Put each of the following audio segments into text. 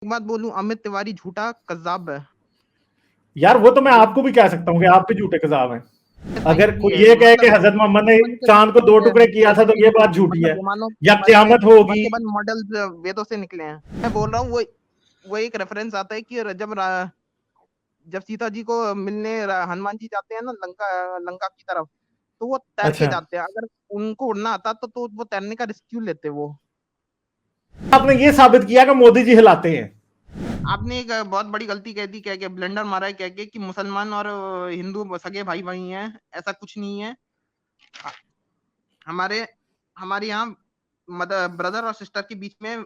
एक बात बोलूं, अमित तिवारी झूठा कज़्ज़ाब है। यार वो तो मैं ये आपको भी कह सकता हूँ कि आप भी झूठे कज़ाब हैं। साइंस अगर भी कोई है, ये कहे कि मतलब हजरत मोहम्मद ने ह्यूमन के चांद को 2 टुकड़े किया था तो ये बात झूठी मतलब है, विमानों या क़यामत के होगी। बाद मॉडल्स वेदों से निकले हैं। मैं बोल रहा हूँ वो एक रेफरेंस आता है कि जब सीता जी को मिलने हनुमान जी जाते हैं ना लंका लंका की तरफ, तो वो तैर के अच्छा, जाते हैं। अगर उनको उड़ना आता तो वो तैरने का रिस्क क्यों लेते वो। आपने ये साबित किया कि मोदी जी हिलाते हैं। आपने एक बहुत बड़ी गलती कह दी, कह के ब्लेंडर मारा है, कह के कि मुसलमान और हिंदू सगे भाई भाई हैं। ऐसा कुछ नहीं है। हमारे हमारे यहाँ मदर ब्रदर और सिस्टर के बीच में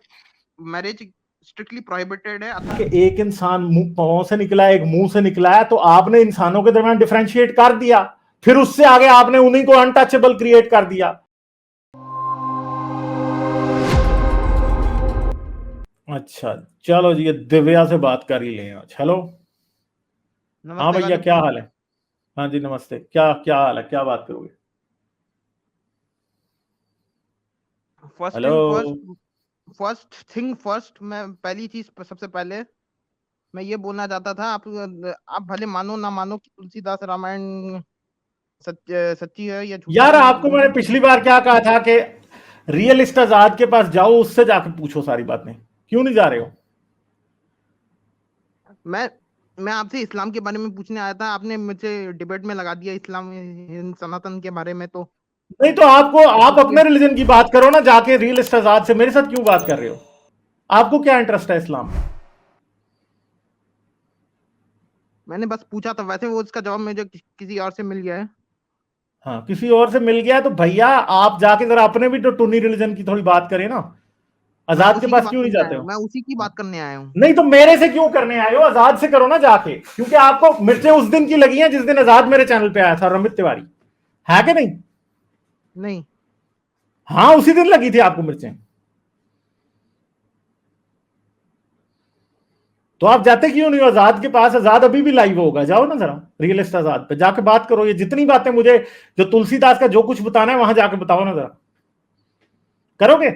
मैरिज स्ट्रिक्टली प्रोहिबिटेड है। कि एक इंसान पांव से निकला है, एक मुंह से निकला है, तो आपने इंसानों के दरमियान डिफरेंशिएट कर दिया, फिर उससे आगे आपने उन्हीं को अनटचेबल क्रिएट कर दिया। अच्छा, चलो जी, ये दिव्या से बात कर ही लें आज। हेलो। हाँ नमस्ते भैया, गालिब क्या जी। हाल है? हाँ जी, नमस्ते। क्या क्या हाल है? क्या बात करोगे? First hello. Thing first first मैं पहली चीज सबसे पहले मैं ये बोलना चाहता था। आप भले मानो ना मानो कि तुलसीदास रामायण सच्ची है या झूठी यार है, आपको मैंने लेकिन पिछली बार क्या कहा था कि रियलिस्ट आजाद के पास जाओ, उससे जाकर पूछो सारी बातें। क्यों नहीं जा रहे हो? मैं मैं आपसे इस्लाम के बारे में पूछने आया था। आपने मुझे डिबेट में लगा दिया इस्लाम हिंद सनातन के बारे में। तो नहीं तो आपको, आप देखिए, अपने रिलीजन की बात करो ना जाके। रियलिस्ट आजाद से मेरे साथ क्यों बात कर रहे हो? आपको क्या इंटरेस्ट है इस्लाम में? मैंने बस पूछा था, वैसे वो उसका जवाब मुझे किसी और से मिल गया है। हाँ, किसी और से मिल गया तो भैया आप जाके जरा अपने भी तो टुन्नी रिलीजन की थोड़ी बात करें ना। मैं आजाद के उसी की पास बात क्यों नहीं करने जाते आया हूँ, हो? मैं उसी की हाँ। बात करने आया हूँ। नहीं तो मेरे से क्यों करने आए हो? आजाद से करो ना जाके, क्योंकि आपको मिर्चें उस दिन की लगी हैं जिस दिन आजाद मेरे चैनल पे आया था, रमित तिवारी। है कि नहीं? नहीं, हाँ, उसी दिन लगी थी आपको मिर्चें। तो आप जाते क्यों नहीं हो आजाद के पास? आजाद अभी भी लाइव होगा, जाओ ना जरा रियलिस्ट आजाद पे जाके बात करो। ये जितनी बातें मुझे जो तुलसीदास का जो कुछ बताना है वहां जाके बताओ ना जरा। करोगे?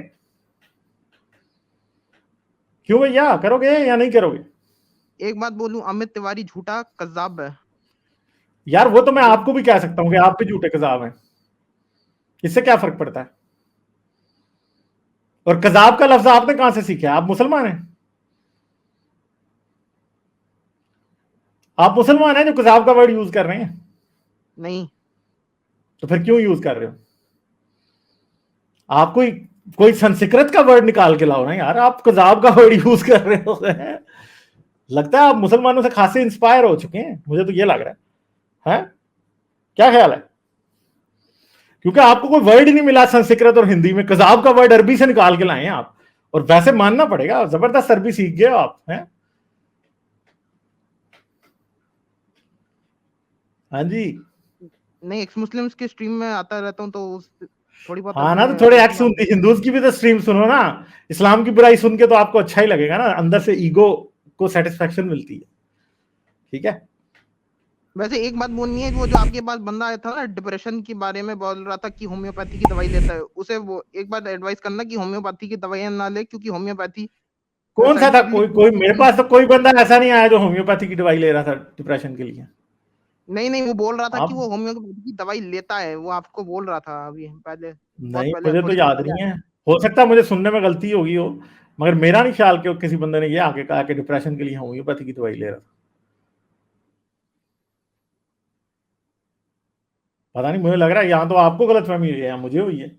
क्यों भैया, करोगे या नहीं करोगे? एक बात बोलूं, अमित तिवारी झूठा कज़्ज़ाब है। यार वो तो मैं ये आपको भी कह सकता हूं कि आप भी झूठे कजाब हैं। इससे क्या फर्क पड़ता है? और कजाब का लफ्ज आपने कहां से सीखा? आप मुसलमान हैं? आप मुसलमान हैं जो कजाब का वर्ड यूज कर रहे हैं? नहीं, तो फिर क्यों यूज कर रहे हो? आप कोई संस्कृत का वर्ड निकाल के लाओ ना यार। आप कजाब का वर्ड यूज कर रहे हो। लगता है आप मुसलमानों से खासे इंस्पायर हो चुके हैं, मुझे तो ये लग रहा है। क्या ख्याल है? क्योंकि आपको कोई वर्ड ही नहीं मिला संस्कृत और हिंदी में। कजाब का वर्ड अरबी से निकाल के लाए हैं आप। और वैसे मानना पड़ेगा, जबरदस्त अरबी सीख गए आप हैं। हाँ जी। नहीं, एक्स मुस्लिम्स के स्ट्रीम में आता रहता हूँ, तो थोड़ी बहुत हाँ अरबी ना, तो थोड़े अरबी एक्स मालूम है। हिंदूज की भी तो स्ट्रीम सुनो ना। इस्लाम की बुराई सुन के तो आपको अच्छा ही लगेगा ना, अंदर से ईगो को सेटिस्फेक्शन मिलती है। ठीक है। वैसे एक बात बोलनी है, वो जो आपके पास बंदा आया था ना डिप्रेशन के बारे में बोल रहा था कि होम्योपैथी की दवाई लेता है, उसे वो एक बात एडवाइस करना कि होम्योपैथी की दवाइयां ना ले, क्योंकि होम्योपैथी कौन सा था? साइंटिफिकली कोई मेरे पास तो कोई बंदा ऐसा नहीं आया जो होम्योपैथी की दवाई ले रहा था डिप्रेशन के लिए। नहीं नहीं, वो बोल रहा था कि आप वो होम्योपैथी की दवाई लेता है। वो आपको बोल रहा था अभी पहले, बहुत नहीं, पहले, मुझे तो थोड़ी देर याद पहले नहीं आया है। था। हो सकता है मुझे सुनने में गलती होगी हो, मगर मेरा नहीं ख्याल कि किसी बंदे ने ये आके कहा कि डिप्रेशन के लिए होम्योपैथी की दवाई ले रहा था। पता नहीं, मुझे लग रहा है यहाँ तो आपको गलतफहमी हुई है या मुझे हुई है।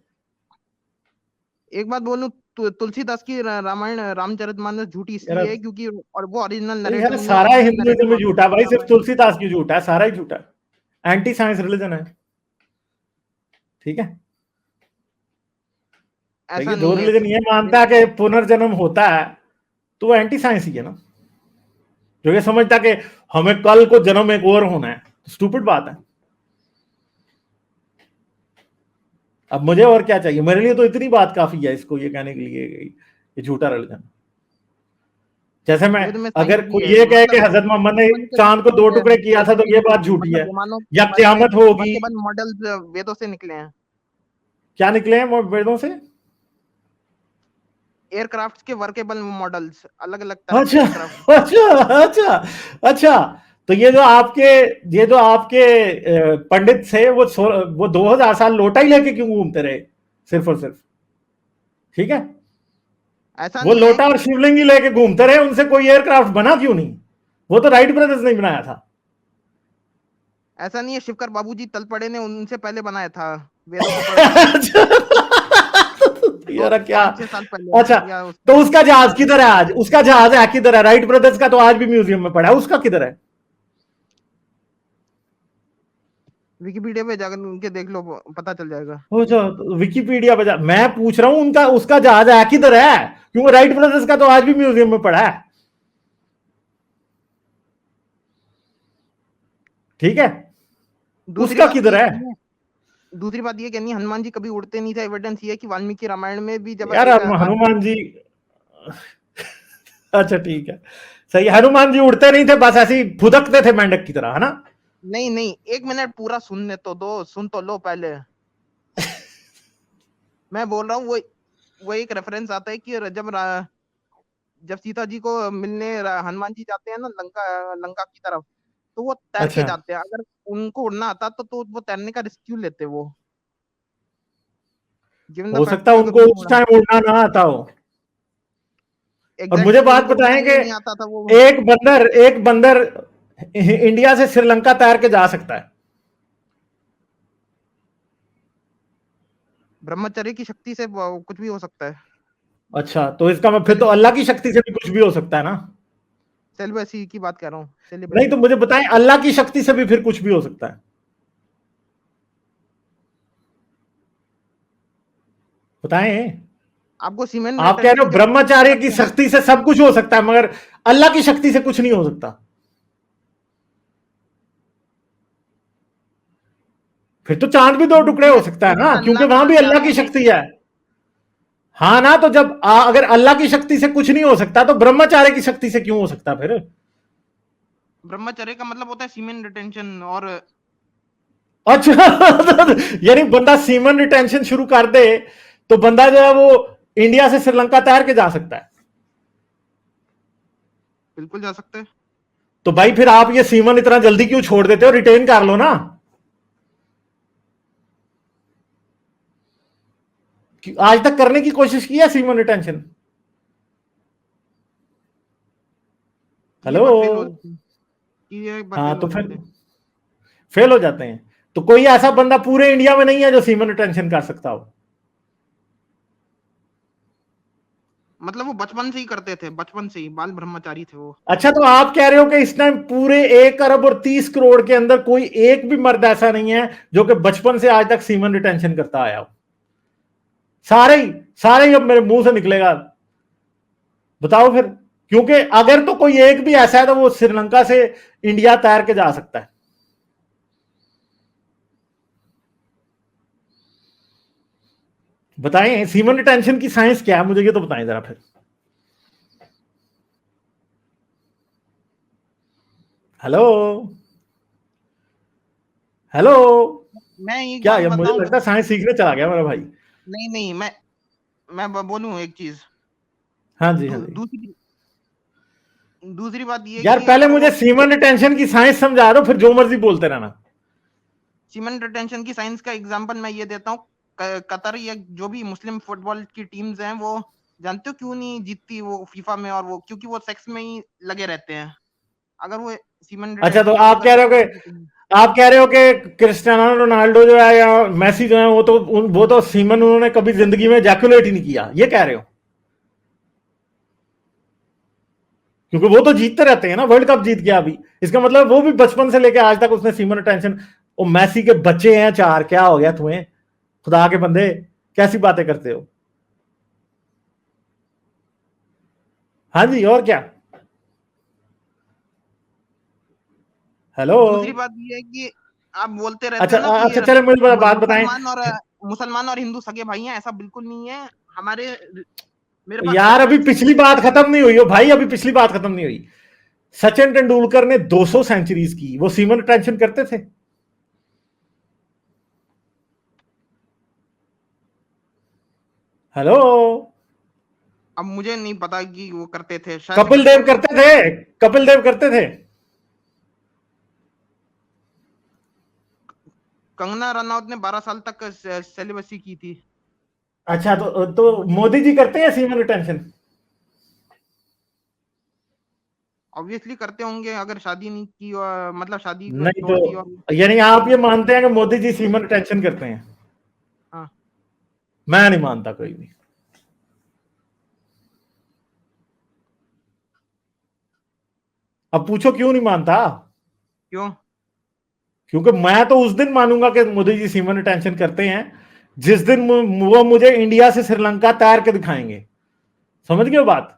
एक बात बोलूं, तुलसीदास की रामायण रामचरितमानस झूठी इसलिए यार है क्योंकि और वो ओरिजिनल यार, नरेटिव नहीं है। सारा ओरिजिनल हिंदुइज्म नरेटिव में आपको झूठा है भाई, सिर्फ रामायण में तुलसीदास मिलेगा। की झूठा है, सारा ही झूठा है। एंटी साइंस रिलीजन है। ठीक है। ऐसा देखिए, जो नहीं है। रिलीजन ये मानता है कि पुनर्जन्म होता है, तो वो एंटी साइंस ही है ना। जो ये समझता कि हमें कल को जन्म एक और होना है, तो स्टूपिड बात है। अब मुझे और क्या चाहिए? मेरे लिए तो इतनी बात काफी है इसको ये कहने के लिए ये झूठा रिलीजन। जैसे मैं, वेद में साइंस अगर भी कोई है, ये कहे कि मतलब हजरत मोहम्मद ने ह्यूमन के चांद को 2 टुकड़े किया था तो ये बात झूठी मतलब है, विमानों या क़यामत होगी। के बाद मॉडल्स वेदों से निकले हैं। क्या निकले हैं वेदों से? एयरक्राफ्ट के वर्केबल मॉडल्स, अलग अलग तरह के अच्छा एयरक्राफ्ट। अच्छा अच्छा अच्छा। तो ये जो आपके पंडित थे वो 2000 साल लोटा ही लेके क्यों घूमते रहे सिर्फ और सिर्फ? ठीक है, ऐसा वो नहीं है लोटा और शिवलिंग ही लेके घूमते रहे, उनसे कोई एयरक्राफ्ट बना क्यों नहीं? वो तो राइट ब्रदर्स ने बनाया था। ऐसा नहीं है, शिवकर बाबूजी तल पड़े ने उनसे पहले बनाया था, वेदों को पढ़ के। अच्छा, दो यार क्या। 5-6 साल पहले, अच्छा, या तो उससे उसका जहाज ज्यादा। किधर है आज? उसका जहाज है किधर है? राइट ब्रदर्स का तो आज भी म्यूजियम में पड़ा है, उसका किधर है? विकिपीडिया पे जाकर उनके देख लो, पता चल जाएगा। अच्छा, विकिपीडिया पे मैं पूछ रहा हूं उनका उसका जहाज है किधर है, क्योंकि राइट ब्रदर्स का तो आज भी म्यूजियम में पड़ा है। ठीक है, दूसरी उसका बात किधर ये है? कहनी है, दूसरी बात ये कहनी है, हनुमान जी कभी उड़ते नहीं थे। एविडेंस ये है कि वाल्मीकि रामायण में भी जब यार एक हनुमान जी, अच्छा ठीक है, सही। हनुमान जी उड़ते नहीं थे, बस ऐसे ही फुदकते थे मेंढक की तरह, है ना? नहीं नहीं, 1 मिनट पूरा सुनने तो दो, सुन तो लो पहले। मैं बोल रहा हूँ वो एक रेफरेंस आता है कि जब सीता जी को मिलने हनुमान जी जाते हैं ना लंका, लंका की तरफ, तो वो तैर के अच्छा, जाते हैं। अगर उनको उड़ना आता तो वो तैरने का रिस्क क्यों लेते वो, गिवन द हो फैक्ट सकता कि है अगर उनको उन्हें उस उड़ा, टाइम उड़ना ना आता हो। और मुझे एग्जैक्टली बात उनको उड़ना बताएं कि ही नहीं आता था वो। एक बंदर इंडिया से श्रीलंका तैर के जा सकता है? ब्रह्मचर्य की शक्ति से कुछ भी हो सकता है। अच्छा, तो इसका मैं फिर तो सेलिब्रेसी अल्लाह की शक्ति से भी कुछ भी हो सकता है ना? सेलिब्रेसी की बात कर रहा हूँ, नहीं तो सेलिब्रेसी। मुझे बताएं, अल्लाह की शक्ति से भी फिर कुछ भी हो सकता है? बताएं। आपको सीमेंट आप कह रहे रिटेंशन हो कैसे प्रूव कर ब्रह्मचार्य की सकते हैं? शक्ति से सब कुछ हो सकता है, मगर अल्लाह की शक्ति से कुछ नहीं हो सकता? फिर तो चांद भी दो टुकड़े हो सकता है जिसमें ना, क्योंकि अल्लाह वहां का भी क्या अल्लाह की कनेक्ट। शक्ति है। हाँ ना, तो जब अगर अल्लाह की शक्ति से कुछ नहीं हो सकता तो ब्रह्मचार्य की शक्ति से क्यों हो सकता फिर? ब्रह्मचर्य का मतलब होता है सीमेंट रिटेंशन। और अच्छा, यानी बंदा सीमन रिटेंशन शुरू कर दे तो बंदा जो है वो इंडिया से श्रीलंका तैर के जा सकता है? बिल्कुल जा सकते हैं। तो भाई फिर आप ये सीमन इतना जल्दी क्यों छोड़ देते हो? रिटेन कर लो ना। आज तक करने की कोशिश की है सीमन रिटेंशन? ये हेलो। बार फेल हो जाती है, ये एक बार हाँ फेल हो तो फिर जाते हैं। फेल हो जाते हैं। तो कोई ऐसा बंदा पूरे इंडिया में नहीं है जो सीमन रिटेंशन कर सकता हो? मतलब वो बचपन से ही करते थे, बचपन से ही बाल ब्रह्मचारी थे वो। अच्छा, तो आप कह रहे हो कि इस टाइम पूरे 1 अरब और 30 करोड़ के अंदर कोई एक भी मर्द ऐसा नहीं है जो कि बचपन से आज तक सीमन रिटेंशन करता आया हो? सारे ही अब मेरे मुंह से निकलेगा। बताओ फिर, क्योंकि अगर तो कोई एक भी ऐसा है तो वो श्रीलंका से इंडिया तैर के जा सकता है। बताएं सीमन रिटेंशन की साइंस क्या है, मुझे ये तो बताएं जरा फिर। हेलो। हेलो। मैं एक क्या बात ये, मुझे बताऊं। लगता है साइंस सीखने चला गया मेरा भाई। नहीं नहीं, मैं बोलूं एक चीज। हाँ जी, हाँ जी। दूसरी दूसरी बात ये यार कि पहले अगर मुझे वो सीमन रिटेंशन की साइंस समझा दो, फिर जो मर्जी बोलते रहना। सीमेंट रिटेंशन की साइंस का एग्जांपल मैं ये देता हूँ। कतर या जो भी मुस्लिम फुटबॉल की टीम्स हैं, वो जानते हो क्यों नहीं जीतती वो फीफा में? और वो क्योंकि वो सेक्स में ही लगे रहते हैं। अगर वो सीमेंट अच्छा, तो रिटेंशन ना आप होता कह तो रहे हो कैसे कि जीतेंगे? आप कह रहे हो कि क्रिस्टियानो रोनाल्डो जो है या मेसी जो है वो तो सीमन उन्होंने कभी जिंदगी में जैकुलेट ही नहीं किया, ये कह रहे हो? क्योंकि वो तो जीतते रहते हैं ना, वर्ल्ड कप जीत गया अभी। इसका मतलब वो भी बचपन से लेकर आज तक उसने सीमन टेंशन। वो मैसी के बच्चे हैं चार, क्या हो गया तुम्हें? खुदा के बंदे, कैसी बातें करते हो? हाँ जी, और क्या? हेलो। दूसरी बात ये है कि आप बोलते रहते अच्छा हो ना कि अच्छा, चले मुझे बात बताएं। मुसलमान और हिंदू सगे भाई हैं। ऐसा बिल्कुल नहीं है। हमारे मेरे पास यार अभी रेफरेंसेस पिछली हैं। बात खत्म नहीं हुई हो भाई, अभी पिछली बात खत्म नहीं हुई। सचिन तेंदुलकर ने 200 सेंचुरीज की, वो सीमन टेंशन करते थे? हेलो। अब मुझे नहीं पता कि वो करते थे, शायद कपिल देव करते थे, कपिल देव करते थे। कंगना रनौत ने 12 साल तक सेलिबसी की थी। अच्छा, तो मोदी जी करते हैं सीमन रिटेंशन? ऑब्वियसली करते होंगे, अगर शादी नहीं की मतलब शादी नहीं तोड़ दी और तो यानी आप ये मानते हैं कि मोदी जी सीमन रिटेंशन करते हैं? हाँ। मैं नहीं मानता कोई भी। अब पूछो क्यों नहीं मानता? क्यों? क्योंकि मैं तो उस दिन मानूंगा कि मोदी जी सीमन रिटेंशन करते हैं जिस दिन वो मुझे इंडिया से श्रीलंका तैर के दिखाएंगे। समझ गए बात?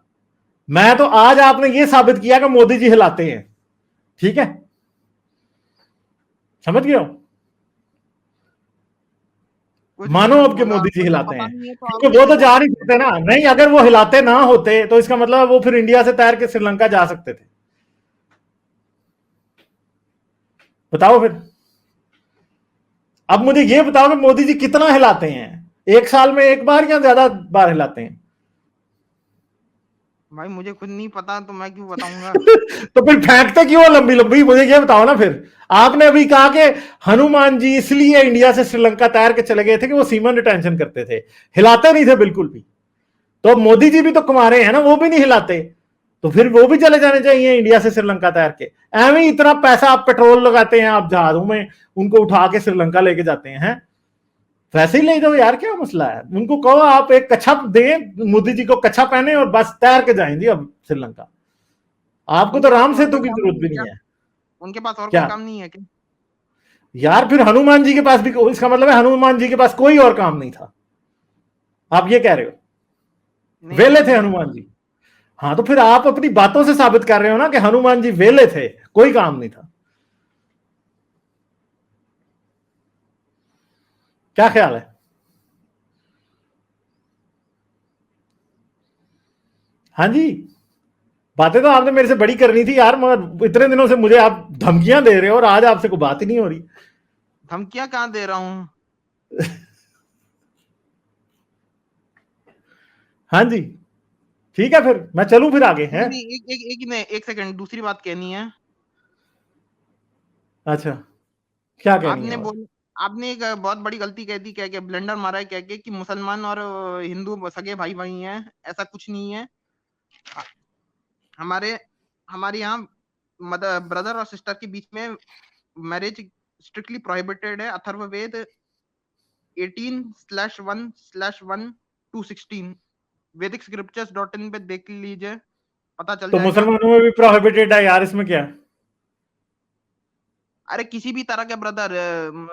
मैं तो आज आपने ये साबित किया कि मोदी जी हिलाते हैं, ठीक है? समझ गए हो? कुछ भी मानो मत अब के बोलो, मोदी जी आपको जब हिलाते पता हैं, नहीं है तो आप क्योंकि वो कैसे तो बोल जा नहीं सकते सकते हो? ना। नहीं, अगर वो हिलाते ना होते तो इसका मतलब वो फिर इंडिया से तैर के श्रीलंका जा सकते थे। बताओ फिर। अब मुझे ये बताओ कि मोदी जी कितना हिलाते हैं, एक साल में एक बार या ज्यादा बार हिलाते हैं? भाई मुझे खुद नहीं पता तो मैं क्यों बताऊंगा? तो फिर फेंकते क्यों लंबी लंबी, मुझे ये बताओ ना फिर। आपने अभी कहा कि हनुमान जी इसलिए इंडिया से श्रीलंका तैर के चले गए थे कि वो सीमन रिटेंशन करते थे, हिलाते नहीं थे बिल्कुल भी। तो मोदी जी भी तो कुमारे हैं ना, वो भी नहीं हिलाते, तो फिर वो भी चले जाने चाहिए इंडिया से श्रीलंका तैर के। एवं इतना पैसा आप पेट्रोल लगाते हैं, आप जहाजों में उनको उठा के श्रीलंका लेके जाते हैं। वैसे ही ले जाओ यार, क्या मसला है? उनको कहो आप एक कच्छा दें, मोदी जी को कच्छा पहने और बस तैर के जाएंगे अब श्रीलंका। आपको तो उनके पास राम और सेतु कोई की काम जरूरत नहीं है भी क्या? नहीं है। उनके पास और कोई क्या? काम नहीं है क्या? यार फिर हनुमान जी के पास भी, इसका मतलब है हनुमान जी के पास कोई और काम नहीं था, आप ये कह रहे हो? नहीं वेले नहीं थे नहीं। हनुमान जी? हाँ, तो फिर आप अपनी बातों से साबित कर रहे हो ना कि हनुमान जी वेले थे, कोई काम नहीं था। क्या ख्याल है? हाँ जी। बातें तो आपने मेरे से बड़ी करनी थी यार, मगर इतने दिनों से मुझे आप धमकियां दे रहे हो और आज आपसे कोई बात ही नहीं हो रही। धमकियां कहाँ दे रहा हूँ? हाँ जी। ठीक है, फिर मैं चलूं फिर आगे हैं? नहीं नहीं, एक सेकंड, दूसरी बात कहनी है। अच्छा, क्या कहनी है आपने और? बोल आपने एक बहुत बड़ी गलती कह दी, कह के ब्लंडर मारा है, कह के कि मुसलमान और हिंदू सगे भाई भाई हैं। ऐसा कुछ नहीं है। हमारे हमारे यहाँ मदर ब्रदर और सिस्टर के बीच में मैरिज स्ट्रिक्टली प्रोहिबिटेड है। अथर्ववेद 18/1/1 to 16 वैदिक स्क्रिप्चर्स.in पे देख लीजिए, पता चल तो जाएगा। मुसलमानों में भी प्रोहिबिटेड है यार, इसमें क्या? अरे किसी भी तरह के ब्रदर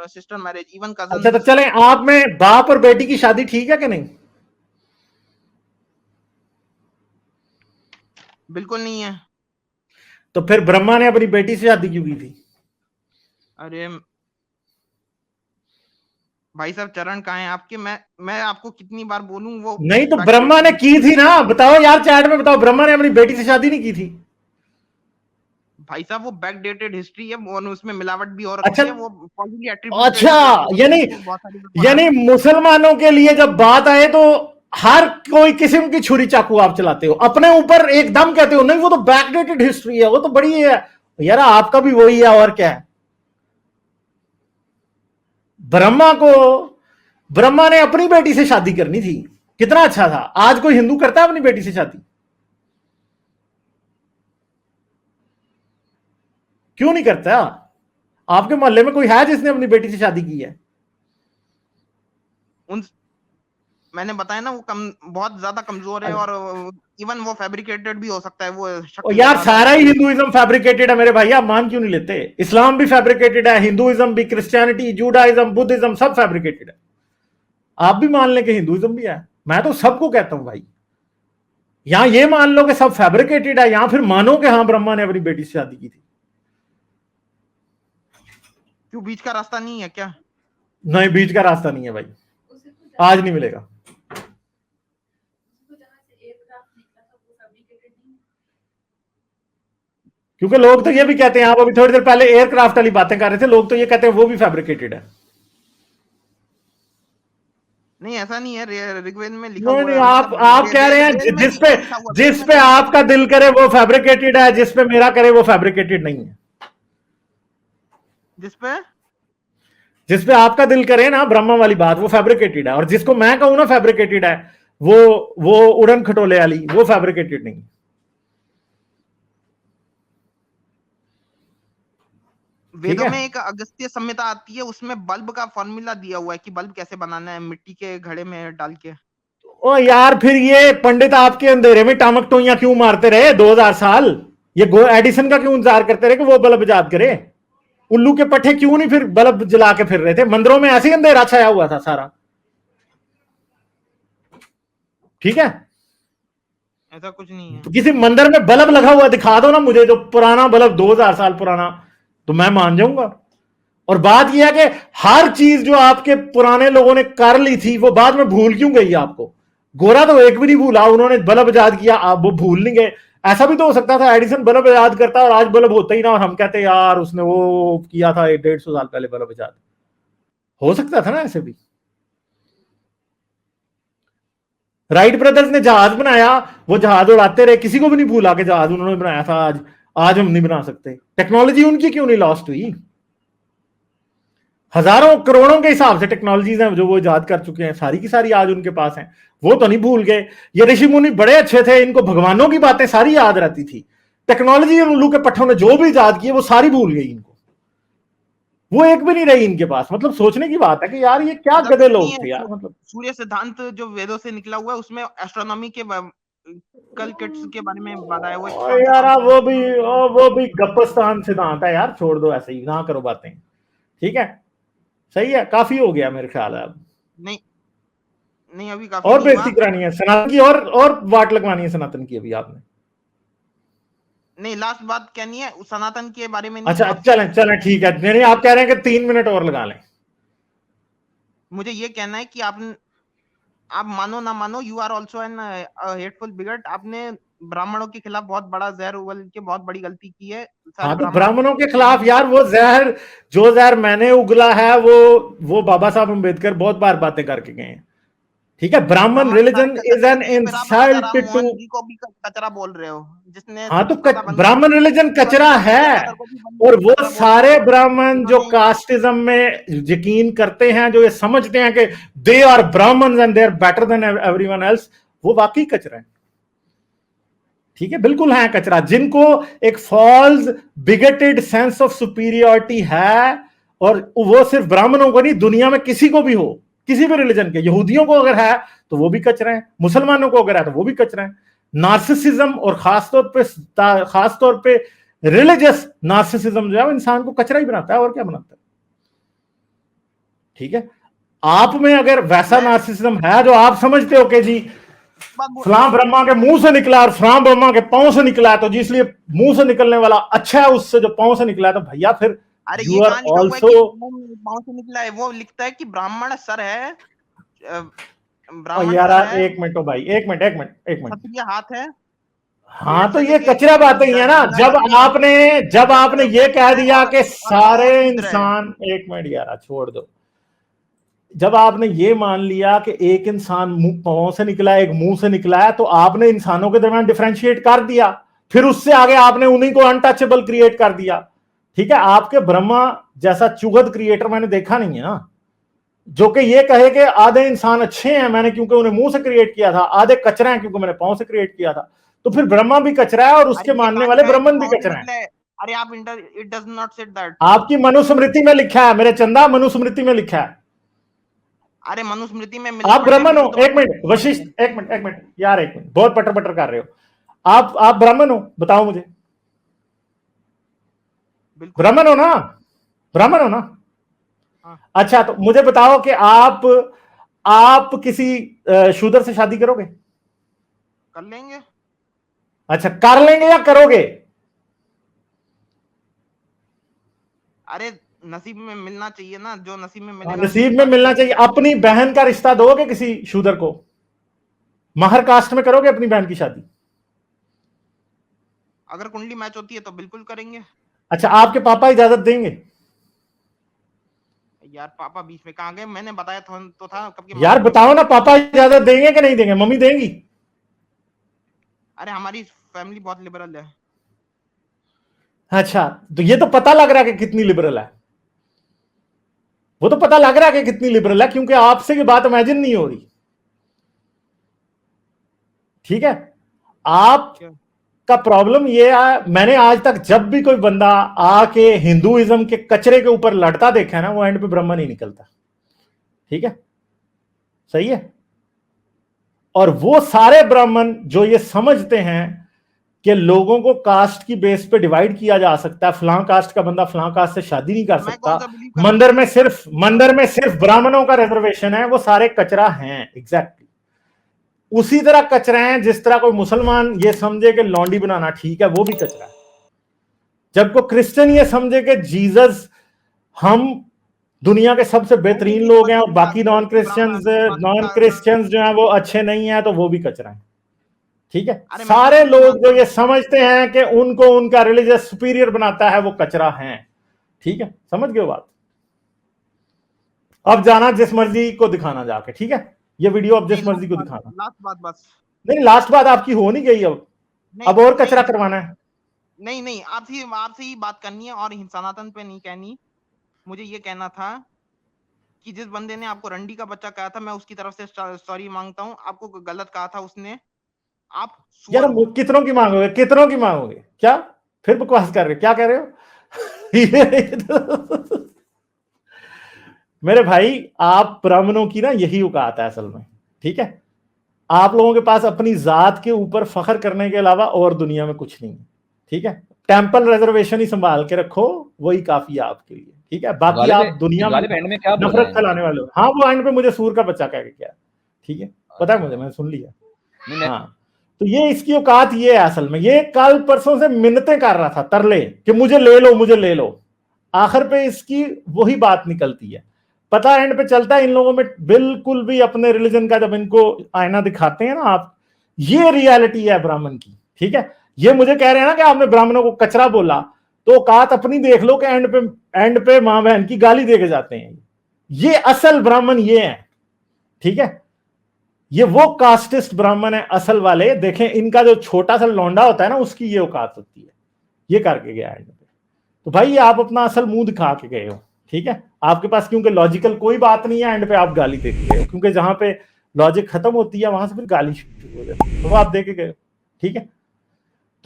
सिस्टर मैरिज, इवन अच्छा, तो कजन्स। चलें, आप में बाप और बेटी की शादी ठीक है कि नहीं? बिल्कुल नहीं है। तो फिर ब्रह्मा ने अपनी बेटी से शादी क्यों की थी? अरे भाई साहब, चरण कहाँ हैं आपके? मैं आपको कितनी बार बोलूं, वो नहीं तो ब्रह्मा ने बैकडेटेड। की थी ना, बताओ यार, चैट में बताओ, ब्रह्मा ने अपनी बेटी से शादी नहीं की थी? भाई साहब वो बैकडेटेड हिस्ट्री है, और उसमें मिलावट भी हो अच्छा। रखी है, वो पॉजिटिवली एट्रीब्यूटेड अच्छा, है कृष्ण यानी को, बहुत सारी जगह पढ़ा यानी है। मुसलमानों के लिए जब बात आए तो हर कोई किस्म की छुरी चाकू आप चलाते हो, अपने ऊपर एकदम कहते हो नहीं वो तो बैकडेटेड हिस्ट्री है, वो तो बड़ी है। यार आपका भी वही है, और क्या है? ब्रह्मा को, ब्रह्मा ने अपनी बेटी से शादी करनी थी, कितना अच्छा था। आज कोई हिंदू करता है अपनी बेटी से शादी? क्यों नहीं करता? आपके मोहल्ले में कोई है जिसने अपनी बेटी से शादी की है? उन मैंने बताया ना, वो बहुत ज्यादा कमजोर है, और इवन वो फैब्रिकेटेड भी हो सकता है, वो और शक्ति यार दिखा रहा है सारा ही आपको। हिंदुइज्म फैब्रिकेटेड है मेरे भाई, आप मान क्यों नहीं लेते? इस्लाम भी फैब्रिकेटेड है, हिंदुइज्म भी, क्रिश्चियनिटी, जूडाइज्म, बुद्धिज्म सब फैब्रिकेटेड है। आप भी मान लें कि हिंदुइज्म भी है, मैं तो सबको कहता हूं भाई। यहां ये मान लो कि सब फैब्रिकेटेड है, यहां फिर मानो कि हाँ ब्रह्मा ने अपनी बेटी से शादी की थी। क्यों, बीच का रास्ता नहीं है क्या? नहीं, बीच का रास्ता नहीं है भाई, आज नहीं मिलेगा। क्योंकि लोग तो ये भी कहते हैं, आप अभी थोड़ी देर पहले एयरक्राफ्ट वाली बातें कर रहे थे, लोग तो ये कहते हैं वो भी फैब्रिकेटेड है। नहीं ऐसा नहीं है, ऋग्वेद में लिखा नहीं हुआ नहीं, है, आप मतलब आप कह रहे वेद हैं में लिखा हुआ, वेद जिस में पे नहीं लिखा आपका हुआ। दिल करे वो फैब्रिकेटेड है, जिस पे मेरा करे वो फैब्रिकेटेड नहीं है। जिसपे जिस पे आपका दिल करे ना ब्रह्मा वाली बात, वो फैब्रिकेटेड है, और जिसको मैं कहूं ना फैब्रिकेटेड है, वो वो उड़न खटोले वाली, वो फैब्रिकेटेड नहीं। ठीक वेदों है। में एक अगस्त्य संहिता आती है, उसमें बल्ब का फॉर्मूला दिया हुआ है कि बल्ब कैसे बनाना है मिट्टी के घड़े में डाल के। ओ यार, फिर ये पंडित आपके अंधेरे में टामक टोइयां क्यों मारते रहे 2000 साल? ये एडिसन का क्यों इंतजार करते रहे कि वो बल्ब इजाद करे? उल्लू के पट्टे क्यों नहीं फिर बल्ब जला के फिर रहे थे? मंदिरों में ऐसे ही अंधेरा छाया हुआ था सारा। ठीक है। ऐसा कुछ नहीं है। तो किसी मंदिर में बल्ब लगा हुआ दिखा दो ना मुझे, जो पुराना बल्ब 2000 साल पुराना, तो मैं मान जाऊंगा। और बात यह है कि हर चीज जो आपके पुराने लोगों ने कर ली थी वो बाद में भूल क्यों गई आपको? गोरा तो एक भी नहीं भूला, उन्होंने बल्ब इजाद किया, आप वो भूल नहीं गए। ऐसा भी तो हो सकता था एडिसन बल्ब इजाद करता और आज बल्ब होता ही ना, और हम कहते यार उसने वो किया था 150 साल पहले बल्ब इजाद। हो सकता था ना ऐसे भी। राइट ब्रदर्स ने जहाज बनाया, वो जहाज उड़ाते रहे, किसी को भी नहीं भूला कि जहाज उन्होंने बनाया था। आज आज हम नहीं बना सकते। टेक्नोलॉजी उनकी क्यों नहीं लॉस्ट हुई? हजारों करोड़ों के हिसाब से टेक्नोलॉजीज हैं जो वो इजाद कर चुके हैं, सारी की सारी आज उनके पास हैं। वो तो नहीं भूल गए। ये ऋषि मुनि बड़े अच्छे थे, इनको भगवानों की बातें सारी याद रहती थी। टेक्नोलॉजी उल्लू के पट्टों ने जो भी इजाद किए वो सारी भूल गई इनको। वो एक भी नहीं रही इनके पास। मतलब सोचने की बात है कि यार ये क्या ऐसा गधे कुछ नहीं लोग है। थे यार। मतलब सूर्य सिद्धांत जो वेदों से निकला हुआ है, उसमें एस्ट्रोनॉमी के कल किट्स के बारे में बताया हुआ है कि और यार एस्ट्रोनॉमी वो भी गप्पस्तान सिद्धांत है यार, छोड़ दो, ऐसे ही ना करो बातें। ठीक है, सही है, काफी हो गया मेरे ख्याल है अब। नहीं नहीं, अभी काफी और नहीं हुआ। बेइज्जती करानी है सनातन की, और वाट लगवानी है सनातन की अभी आपने। नहीं, लास्ट बात कहनी है सनातन के बारे में, नहीं अच्छा और चलें चलें, ठीक है। नहीं आप कह रहे हैं कि 3 मिनट और लगा लें। मुझे ये कहना है कि आप मानो ना मानो, you are also an hateful bigot. आपने ब्राह्मणों के खिलाफ बहुत बड़ा जहर उगल के बहुत बड़ी गलती की है। सारे हाँ तो ब्राह्मण ब्राह्मणों के आपके खिलाफ यार, वो जहर, जो जहर मैंने उगला है, वो बाबा साहब अम्बेडकर बहुत बार बातें करके गए हैं। ठीक है, ब्राह्मण ब्राह्मण रिलीजन इज कचरे एन थे, फिर आप राजा राम इंसल्ट टू। मोहन जी को भी कचरा बोल रहे हो, जिसने हाँ तो सत्ता बंद कर ब्राह्मण दी। रिलीजन शिवाजी कचरा महाराज है। जटाधर को भी और वो कचरा बोल रहे सारे हो, ब्राह्मण जो जिन्होंने कास्टिज्म में यकीन करते हैं, जो ये समझते हैं कि they are Brahmin and they are better than everyone else, वो वाकई कचरा है। ठीक है, बिल्कुल है कचरा। जिनको एक false bigoted sense of superiority है, और वो सिर्फ ब्राह्मणों को नहीं, दुनिया में किसी को भी हो, किसी भी रिलीजन के, यहूदियों को अगर है तो वो भी कचरा है, मुसलमानों को अगर है तो वो भी कचरा है। नार्सिसिज्म, और खासतौर पे रिलीजियस नार्सिसिज्म जो है, इंसान को कचरा ही बनाता है, और क्या बनाता है। ठीक है, आप में अगर वैसा मैं नार्सिसिज्म है जो आप समझते हो कि जी बात बोल, फलां ब्रह्मा के मुंह से निकला और फलां ब्रह्मा के पांव से निकला है, तो जिसलिए मुंह से निकलने वाला अच्छा है उससे जो पांव से निकला है, तो भैया फिर अरे ये यू आर कहाँ लिखा हुआ है ऑल्सो। कि पाँव से निकला है? वो लिखता है कि ब्राह्मण सर है, अ, ब्राह्मण यार सर है, एक मिनट, तो भाई एक मिनट। क्षत्रिय हाथ है, हाँ पेट तो से ये लेके कचरा बातें ही है ना। जंगा तक के जब आपने ये कह वैश्य है, दिया कि और सारे शूद्र है। इंसान, एक मिनट यार छोड़ दो। जब आपने ये मान लिया कि एक इंसान पांव से निकला है, एक मुंह से निकला है, तो आपने इंसानों के दरमियान डिफरेंशिएट कर दिया। फिर उससे आगे आपने उन्हीं को अनटचेबल क्रिएट कर दिया। ठीक है, आपके ब्रह्मा जैसा चुगत क्रिएटर मैंने देखा नहीं है ना, जो कि ये कहे कि आधे इंसान अच्छे हैं मैंने क्योंकि उन्हें मुंह से क्रिएट किया था, आधे कचरा हैं क्योंकि मैंने पांव से क्रिएट किया था। तो फिर ब्रह्मा भी कचरा है और अरे उसके ये मानने कहाँ वाले लिखा है कि ब्राह्मण भी पाँव से कचरा है। निकला है? अरे आप inter, it does not said that. आपकी मनुस्मृति में लिखा है मेरे चंदा, मनुस्मृति में लिखा है। अरे मनुस्मृति में मिलने आप पड़ने ब्राह्मण हो, बिल्कुल तो एक मिनट मनुस्मृति में है। वशिष्ठ, एक मिनट यार, एक मिनट, बहुत पटर पटर कर रहे हो। आप ब्राह्मण हो, बताओ मुझे। बिल्कुल। ब्राह्मण हो ना? ब्राह्मण हो ना? हाँ, अच्छा तो मुझे बताओ कि आप किसी शूद्र से शादी करोगे? कर लेंगे। अच्छा, कर लेंगे या करोगे? अरे नसीब में मिलना चाहिए ना, जो नसीब में मिलेगा नसीब उसकी में बात मिलना अलग चाहिए। है। अपनी बहन का रिश्ता दोगे किसी शूद्र को? महर कास्ट में करोगे अपनी बहन की शादी? अगर कुंडली मैच होती है तो बिल्कुल करेंगे। अच्छा, आपके पापा इजाजत देंगे? यार पापा बीच में कहाँ गए? मैंने बताया था कब के यार बताओ ना, पापा इजाजत देंगे कि नहीं देंगे? मम्मी देंगी? अरे हमारी फैमिली बहुत लिबरल है। अच्छा, तो ये तो पता लग रहा है कि कितनी लिबरल है। वो तो पता लग रहा है कि कितनी लिबरल है, क्योंकि आपसे ये बात इमेजिन नहीं हो रही। ठीक है, आप का प्रॉब्लम ये है, मैंने आज तक जब भी कोई बंदा आके हिंदुइज्म के कचरे के ऊपर लड़ता देखा है ना, वो एंड पे ब्राह्मण ही निकलता। ठीक है, सही है। और वो सारे ब्राह्मण जो ये समझते हैं कि लोगों को कास्ट की बेस पे डिवाइड किया जा सकता है, फलां कास्ट का बंदा फलां कास्ट से शादी नहीं कर सकता, मंदिर में सिर्फ ब्राह्मणों का रिजर्वेशन है, वो सारे कचरा हैं। एग्जैक्टली उसी तरह कचरा है जिस तरह कोई मुसलमान ये समझे कि लौंडी बनाना ठीक है, वो भी कचरा है। जब को क्रिश्चियन ये समझे कि जीसस हम दुनिया के सबसे बेहतरीन लोग हैं और बाकी नॉन क्रिश्चियंस जो हैं वो अच्छे नहीं हैं, तो वो भी कचरा है। ठीक है, सारे लोग जो ये समझते हैं कि उनको उनका रिलीजियस सुपीरियर बनाता है, वो कचरा है। ठीक है, समझ गए बात? अब जाना जिस मर्जी को दिखाना जाके। ठीक है, ये वीडियो अब जिस मर्जी को दिखाना। लास्ट बात बस। नहीं, लास्ट बात आपकी हो नहीं गई। अब और कचरा करवाना है? नहीं, आपसे ही बात करनी है और सनातन पे नहीं कहनी। मुझे ये कहना था कि जिस बंदे ने आपको रंडी का बच्चा कहा था, मैं उसकी तरफ से सॉरी मांगता हूँ। आपको गलत कहा था उसने। आप यार कितनों की मांगोगे? क्या फिर बकवास कर रहे हो? क्या कह रहे हो? मेरे भाई, आप ब्राह्मणों की ना यही औकात है असल में। ठीक है, आप लोगों के पास अपनी जात के ऊपर फख्र करने के अलावा और दुनिया में कुछ नहीं है। ठीक है, टेंपल रिजर्वेशन ही संभाल के रखो, वही काफी है आपके लिए। ठीक है, बाकी आप दुनिया में नफरत फैलाने वाले हो। हाँ, वो एंड पे मुझे सूर का बच्चा कह के क्या। ठीक है, पता है मुझे, मैंने सुन लिया। हाँ, तो ये इसकी औकात ये है असल में। ये कल परसों से मिन्नतें कर रहा था, तरले कि मुझे ले लो। आखिर पे इसकी वही बात निकलती है। पता एंड पे चलता है इन लोगों में बिल्कुल भी अपने रिलीजन का जब इनको आईना दिखाते हैं ना आप, ये रियलिटी है ब्राह्मण की। ठीक है, ये मुझे कह रहे हैं ना कि आपने ब्राह्मणों को कचरा बोला, तो औकात अपनी देख लो कि एंड पे मां बहन की गाली दे के जाते हैं। ये असल ब्राह्मण ये है। ठीक है, ये वो कास्टिस्ट ब्राह्मण है असल वाले। देखें, इनका जो छोटा सा लौंडा होता है ना, उसकी ये औकात होती है। ये करके गया एंड पे। तो भाई, ये आप अपना असल मुंह दिखा के गए हो। ठीक है, आपके पास क्योंकि लॉजिकल कोई बात नहीं है, एंड पे आप गाली दे के गए हो, क्योंकि जहां पे लॉजिक खत्म होती है वहां से फिर गाली शुरू हो जाती है, तो आप दे के गए हो। ठीक है,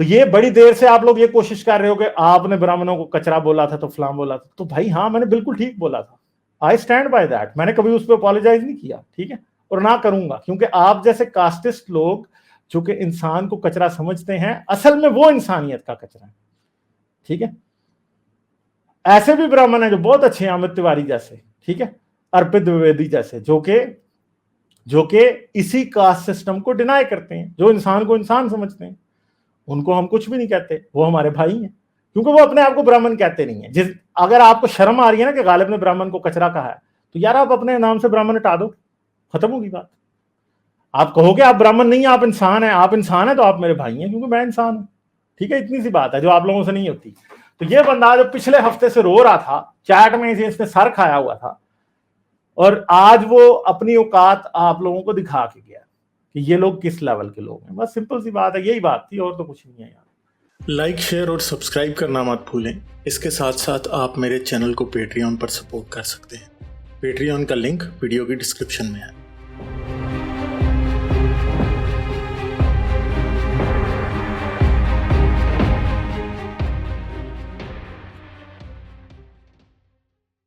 तो ये बड़ी देर से आप लोग ये कोशिश कर रहे हो कि आपने ब्राह्मणों को कचरा बोला था तो फलां बोला था। तो भाई हाँ, मैंने बिल्कुल ठीक बोला था। I stand by that. मैंने कभी उस पर अपोलोजाइज नहीं किया। ठीक है, और ना करूंगा, क्योंकि आप जैसे कास्टिस्ट लोग जो कि इंसान को कचरा समझते हैं, असल में वो इंसानियत का कचरा है। ठीक है, ऐसे भी ब्राह्मण हैं जो बहुत अच्छे हैं, अमित तिवारी जैसे। ठीक है, अर्पित द्विवेदी जैसे, जो कि इसी कास्ट सिस्टम को डिनाई करते हैं, जो इंसान को इंसान समझते हैं। उनको हम कुछ भी नहीं कहते, वो हमारे भाई हैं, क्योंकि वो अपने आप को ब्राह्मण कहते नहीं है। अगर आपको शर्म आ रही है ना कि गालिब ने ब्राह्मण को कचरा कहा है, तो यार आप अपने नाम से ब्राह्मण हटा दो, खत्म होगी बात। आप कहोगे आप ब्राह्मण नहीं, आप इंसान है। आप इंसान है तो आप मेरे भाई हैं, क्योंकि मैं इंसान हूं। ठीक है, इतनी सी बात है जो आप लोगों से नहीं होती। तो ये बंदा जो पिछले हफ्ते से रो रहा था चैट में, इसने सर खाया हुआ था, और आज वो अपनी औकात आप लोगों को दिखा के गया कि ये लोग किस लेवल के लोग हैं। बस सिंपल सी बात है, यही बात थी, और तो कुछ नहीं है यार। लाइक, शेयर और सब्सक्राइब करना मत भूलें। इसके साथ साथ आप मेरे चैनल को पेट्रियन पर सपोर्ट कर सकते हैं। पेट्रियन का लिंक वीडियो की डिस्क्रिप्शन में है।